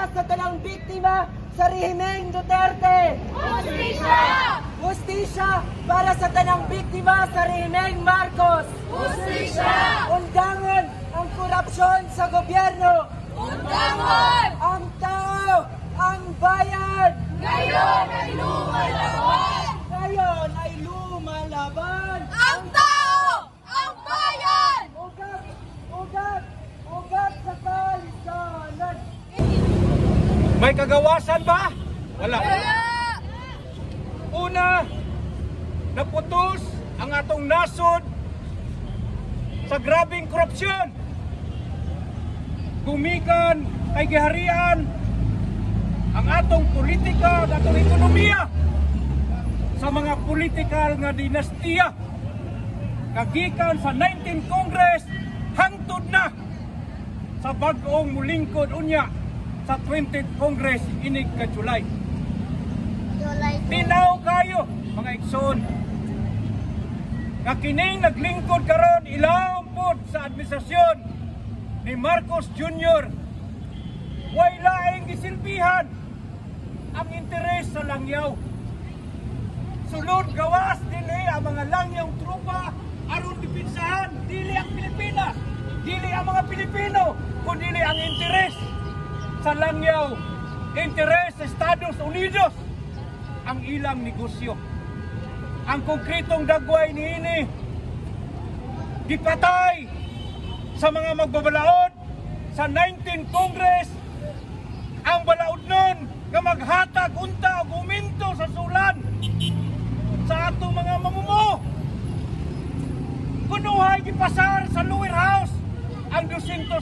para sa tanang biktima sa rehimeng Duterte. Hustisya! Hustisya para sa tanang biktima sa rehimeng Marcos. Hustisya! Undangon ang korupsyon sa gobyerno. Undangon! Ang tao, ang bayan. Ngayon ay lumalaban! Ngayon ay lumalaban. Ang tao! Ang bayan! Ugat, ugat, ugat sa kalisanan. May kagawasan ba? Wala. Una, naputos ang atong nasod sa grabing korupsyon. Gumikan kay giharian ang atong politika, ang atong ekonomiya sa mga politikal nga dinastiya. Kagikan sa 19th Congress hangtod na sa bag-ong mulingkod unya sa 20th Congress inig ka July. Tinaw kayo mga igsoon nga kining naglingkod karon ilawom pod sa administrasyon ni Marcos Jr. Way laing gisilbihan ang interes sa langyaw. Sulod gawas dinhi ang mga langyawng trupa aron dipinsahan dili ang Pilipinas, dili ang mga Pilipino, kundi ang interes sa langyaw, interes sa Estados Unidos ang ilang negosyo. Ang konkretong dagway niini gipatay sa mga magbabalaod sa 19th Congress. Ang balaod nun nga maghatag unta o uminto sa sulan sa atong mga mamumuo. Kunuhay gipasar sa lower house ang 200